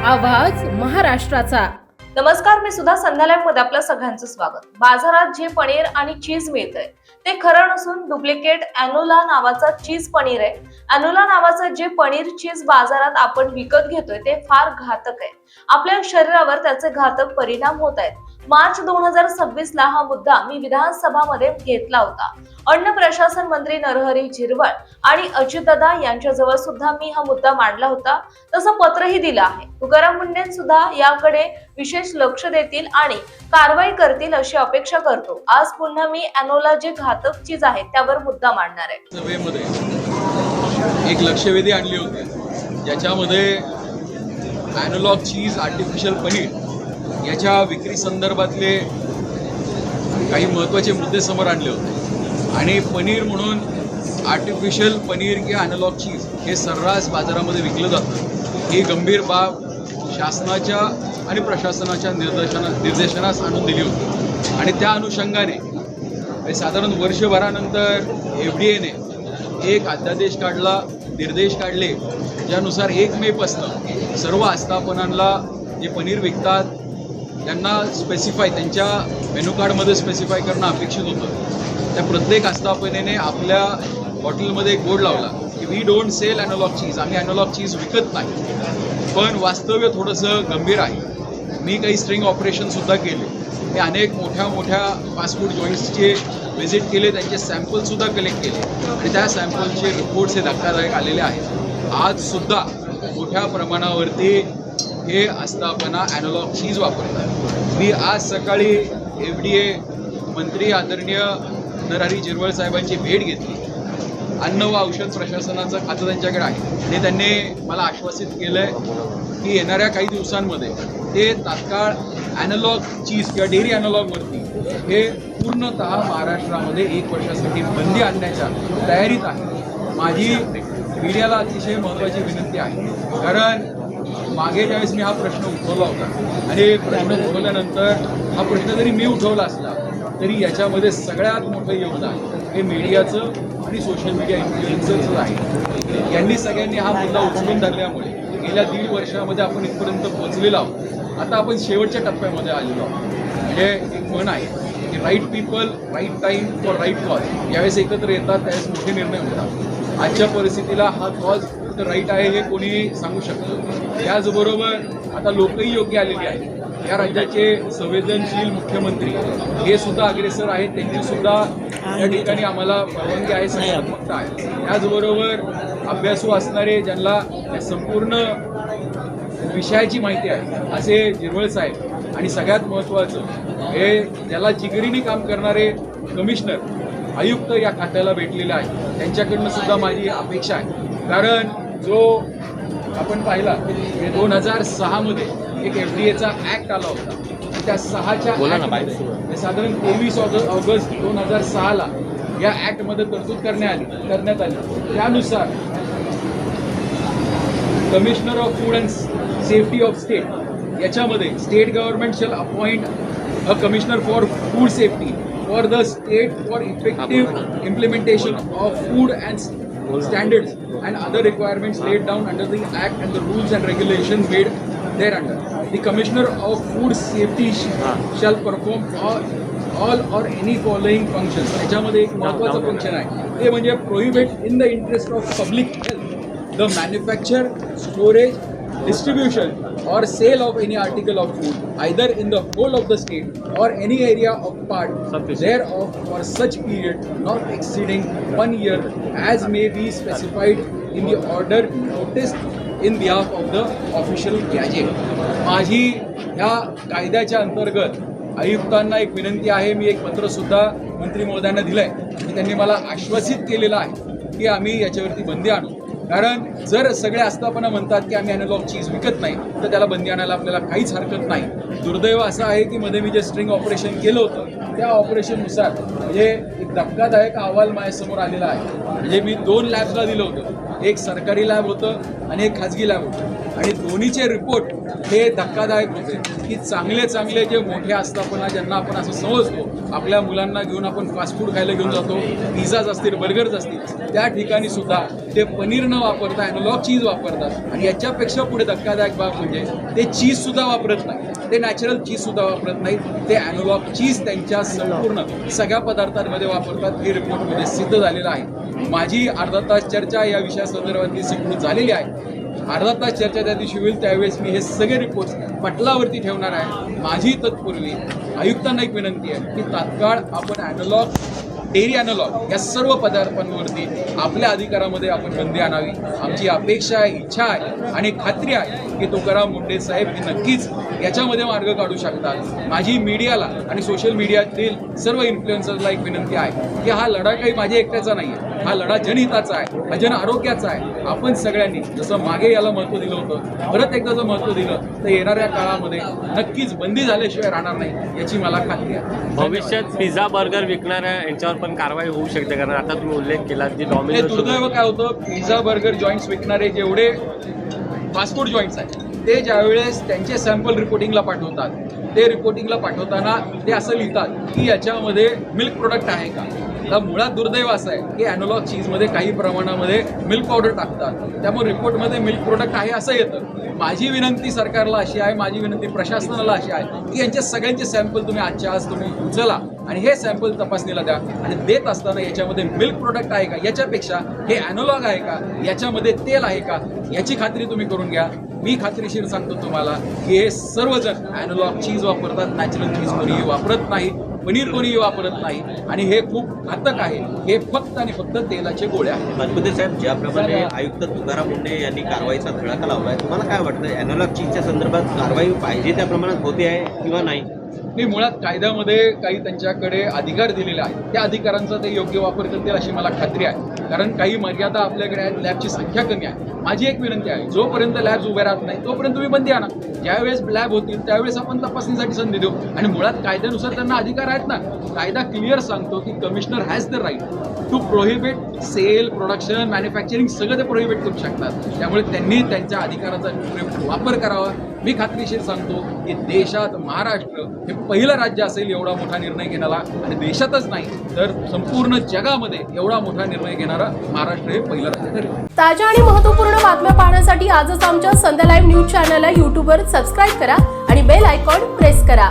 आवाज महाराष्ट्राचा। नमस्कार, मी सुद्धा संध्याकाळमध्ये आपलं सगळ्यांचं स्वागत। बाजारात जे पनीर आणि चीज मिळतंय ते खरं नसून डुप्लिकेट अॅनोला नावाचा चीज पनीर आहे। अॅनोला नावाचं जे पनीर चीज बाजारात आपण विकत घेतोय ते फार घातक आहे। आपल्या शरीरावर त्याचे घातक परिणाम होत आहेत। मार्च 2026 ला हा मुद्दा मी विधानसभामध्ये घेतला होता। अन्न प्रशासन मंत्री नरहरी झिरवळ आणि अजितदादा यांच्याजवळ सुद्धा मी हा मुद्दा मांडला होता, तसं पत्रही दिलं आहे। तुकाराम मुंडे सुद्धा याकडे विशेष लक्ष देतील आणि कारवाई करतील अशी अपेक्षा करतो। आज पुन्हा मी अॅनोला जे घातक चीज आहे त्यावर मुद्दा मांडणार आहे। सभेमध्ये एक लक्षवेधी आणली होती, ज्याच्यामध्ये अॅनोलॉग चीज आर्टिफिशियल पनीर याच्या विक्री संदर्भातले काही महत्त्वाचे मुद्दे समोर आणले होते। आणि पनीर म्हणून आर्टिफिशियल पनीर किंवा अॅनोलॉग चीज हे सर्रास बाजारामध्ये विकलं जातं। ही गंभीर बाब शासनाच्या आणि प्रशासनाच्या निर्देशनास आणून दिली होती। आणि त्या अनुषंगाने साधारण वर्षभरानंतर FDAने एक अध्यादेश काढला, निर्देश काढले, ज्यानुसार 1 मे पासून सर्व आस्थापनांना जे पनीर विकतात त्यांना स्पेसिफाय त्यांच्या मेनू कार्डमध्ये स्पेसिफाय करणं अपेक्षित होतं। त्या प्रत्येक आस्थापनेने आपल्या हॉटेलमध्ये एक बोर्ड लावला की वी डोंट सेल अॅनोलॉग चीज, आम्ही अॅनोलॉग चीज विकत नाही। पण वास्तव्य थोडंसं गंभीर आहे। मी काही स्ट्रिंग ऑपरेशनसुद्धा केले, हे अनेक मोठ्या फास्ट फूड जॉईंट्सचे व्हिजिट केले, त्यांचे सॅम्पलसुद्धा कलेक्ट केले आणि त्या सॅम्पलचे रिपोर्ट्स हे धक्कादायक आलेले आहेत। आजसुद्धा मोठ्या प्रमाणावरती हे आस्थापना अॅनोलॉग चीज वापरतात। मी आज सकाळी FDA मंत्री आदरणीय नरहरी झिरवळ साहेबांची भेट घेतली। अन्न व औषध प्रशासनाचं खातं त्यांच्याकडे आहे आणि त्यांनी मला आश्वासित केलं आहे की येणाऱ्या काही दिवसांमध्ये ते तात्काळ अॅनोलॉग चीज किंवा डेअरी अॅनोलॉगवरती हे पूर्णतः महाराष्ट्रामध्ये 1 वर्षासाठी बंदी आणण्याच्या तयारीत आहे। माझी मीडियाला अतिशय महत्त्वाची विनंती आहे, कारण मागे ज्यावेळेस मी हा प्रश्न उठवला होता आणि प्रश्न उठवल्यानंतर हा प्रश्न जरी मी उठवला असला तरी याच्यामध्ये सगळ्यात मोठं योगदान हे मीडियाचं आणि सोशल मीडिया इन्फ्लुएन्सर्सचं आहे। यांनी सगळ्यांनी हा मुद्दा उचलून धरल्यामुळे गेल्या 1.5 वर्षामध्ये आपण इथपर्यंत पोहोचलेलो आहोत। आता आपण शेवटच्या टप्प्यामध्ये आलेलो आहोत। म्हणजे एक म्हण आहे की right people right time for right cause, ज्यावेळेस एकत्र येतात त्यावेळेस मोठे निर्णय होतात। आजच्या परिस्थितीला हा कॉज तर राईट आहे हे कोणी सांगू शकतं। याचबरोबर आता लोकही योग्य आलेली आहेत। या राज्याचे संवेदनशील मुख्यमंत्री हे सुद्धा अग्रेसर आहेत, त्यांची सुद्धा या ठिकाणी आम्हाला परवानगी आहे, सकारात्मकता आहे। याचबरोबर अभ्यासू असणारे, ज्यांना या संपूर्ण विषयाची माहिती आहे असे झिरवळ साहेब आणि सगळ्यात महत्त्वाचं हे ज्याला जिगरीने काम करणारे कमिशनर आयुक्त या खात्याला भेटलेले आहेत, त्यांच्याकडनं सुद्धा माझी अपेक्षा आहे। कारण जो आपण पाहिला 2006 मध्ये एक FDAचा ॲक्ट आला होता, त्या 6च्या साधारण 23 ऑगस्ट 2006 ला या ॲक्टमध्ये तरतूद करण्यात आली। त्यानुसार commissioner of food and safety of state याच्यामध्ये state government shall appoint a commissioner for food safety for the state for effective implementation of food and standards and other requirements laid down under the act and the rules and regulations made thereunder. The commissioner of food safety shall perform all or any following functions. याच्यामध्ये एक महत्त्वाचं function आहे, ते म्हणजे prohibit in the interest of public health the manufacture, storage, distribution or sale of any article of food either in the whole of the state or any area of part thereof for such period not exceeding 1 year as may be specified in the order noticed in behalf of the official gazette. माझी ह्या कायद्याच्या अंतर्गत आयुक्तांना एक विनंती आहे। मी एक पत्र सुद्धा मंत्री महोदयांना दिलं आहे आणि त्यांनी मला आश्वासित केलेलं आहे की आम्ही याच्यावरती बंदी आणू। कारण जर सगळे आस्थापना म्हणतात की आम्ही अॅनोलॉग चीज विकत नाही तर त्याला बंदी आणायला आपल्याला काहीच हरकत नाही। दुर्दैव असं आहे की मध्ये मी जे स्ट्रिंग ऑपरेशन केलं होतं त्या ऑपरेशननुसार म्हणजे एक धक्कादायक अहवाल माझ्यासमोर आलेला आहे। म्हणजे मी 2 लॅब्सला दिलं होतं, एक सरकारी लॅब होतं आणि एक खाजगी लॅब होतं आणि दोन्हीचे रिपोर्ट हे धक्कादायक होते। की चांगले चांगले जे मोठे आस्थापना ज्यांना आपण असं समजतो, आपल्या मुलांना घेऊन आपण फास्ट फूड खायला घेऊन जातो, पिझ्झाज असतील, बर्गर्स असतील, त्या ठिकाणी सुद्धा ते पनीर न वापरता ॲनालॉग चीज वापरतात. आणि याच्यापेक्षा पुढे धक्कादायक बाब म्हणजे ते चीजसुद्धा वापरत नाही, ते नॅचरल चीजसुद्धा वापरत नाहीत, ते ॲनालॉग चीज त्यांच्या संपूर्ण सगळ्या पदार्थांमध्ये वापरतात. हे रिपोर्टमध्ये सिद्ध झालेलं आहे. माझी अर्धा तास चर्चा या विषयासंदर्भातली स्वीकृत झालेली आहे. अर्धा तास चर्चा त्या दिवशी होईल त्यावेळेस मी हे सगळे रिपोर्ट्स पटलावरती ठेवणार आहे. माझी तत्पूर्वी आयुक्तांना एक विनंती आहे की तात्काळ आपण ॲनालॉग, डेअरी ॲनालॉग या सर्व पदार्थांवरती आपल्या अधिकारामध्ये आपण बंदी आणावी. आमची अपेक्षा आहे, इच्छा आहे आणि खात्री आहे की तुकाराम मुंडे साहेब हे नक्कीच याच्यामध्ये मार्ग काढू शकतात. माझी मीडियाला आणि सोशल मीडियातील सर्व इन्फ्लुएन्सर्सला एक विनंती आहे की हा लढा काही माझ्या एकट्याचा नाही आहे, हा लढा जनहिताचा आहे, हा जन आरोग्याचा आहे. आपण सगळ्यांनी जसं मागे याला महत्त्व दिलं होतं, परत एकदा जर महत्त्व दिलं तर येणाऱ्या काळामध्ये नक्कीच बंदी झाल्याशिवाय राहणार नाही याची मला खात्री आहे. भविष्यात पिझ्झा बर्गर विकणाऱ्या यांच्यावर पण कारवाई होऊ शकते, कारण आता तुम्ही उल्लेख केला की हे डॉमिनोज दुर्दैव काय होतं, पिझ्झा बर्गर जॉईंट्स विकणारे जेवढे फास्ट फूड जॉईंट्स आहेत ते ज्यावेळेस त्यांचे सॅम्पल रिपोर्टिंगला पाठवतात, ते रिपोर्टिंगला पाठवताना ते असं लिहितात की याच्यामध्ये मिल्क प्रोडक्ट आहे का. तर मुळात दुर्दैव असं आहे की ॲनालॉग चीजमध्ये काही प्रमाणामध्ये मिल्क पावडर टाकतात, त्यामुळे रिपोर्टमध्ये मिल्क प्रोडक्ट आहे असं येतं. माझी विनंती सरकारला अशी आहे, माझी विनंती प्रशासनाला अशी आहे की यांचे सगळ्यांचे सॅम्पल तुम्ही आजच्या आज तुम्ही उचला आणि हे सॅम्पल तपासणीला द्या. आणि देत असताना याच्यामध्ये मिल्क प्रोडक्ट आहे का, याच्यापेक्षा हे ॲनालॉग आहे का, याच्यामध्ये तेल आहे का, याची खात्री तुम्ही करून घ्या. मी खात्रीशीर सांगतो तुम्हाला की हे सर्वजण ॲनालॉग चीज वापरतात, नॅचरल चीज कोणीही वापरत नाही, पनीर कोणीही वापरत नाही आणि हे खूप घातक आहे. हे फक्त आणि फक्त तेलाचे गोळे आहेत. पाचपुते साहेब, ज्याप्रमाणे आयुक्त तुकाराम मुंडे यांनी कारवाईचा धडाका लावला आहे, तुम्हाला काय वाटतं ॲनालॉग चीजच्या संदर्भात कारवाई पाहिजे त्या प्रमाणात होते आहे किंवा नाही? मी मुळात कायद्यामध्ये काही त्यांच्याकडे अधिकार दिलेले आहेत, त्या अधिकारांचा ते योग्य वापर करतील अशी मला खात्री आहे. कारण काही मर्यादा आपल्याकडे आहेत, लॅबची संख्या कमी आहे. माझी एक विनंती आहे, जोपर्यंत लॅब्स उभ्या राहत नाही तोपर्यंत तुम्ही बंदी आणा. ज्यावेळेस लॅब होतील त्यावेळेस आपण तपासणीसाठी संधी देऊ. आणि मुळात कायद्यानुसार त्यांना अधिकार आहेत ना. कायदा क्लिअर सांगतो की commissioner has the right to prohibit sale, production, manufacturing सगळं ते प्रोहिबिट करू शकतात. त्यामुळे त्यांनी त्यांच्या अधिकाराचा पुरेपूर वापर करावा. मी खात्रीशीर सांगतो की देशात महाराष्ट्र हे पहिलं राज्य असेल एवढा मोठा निर्णय घेणारा, आणि देशातच नाही तर संपूर्ण जगामध्ये एवढा मोठा निर्णय घेणारा महाराष्ट्र हे पहिलं राज्य ठरेल. ताज्या आणि महत्त्वपूर्ण बातम्या पाहण्यासाठी आजच आमच्या संध्या लाईव्ह न्यूज चॅनलला यूट्यूबवर सबस्क्राईब करा आणि बेल आयकॉन प्रेस करा.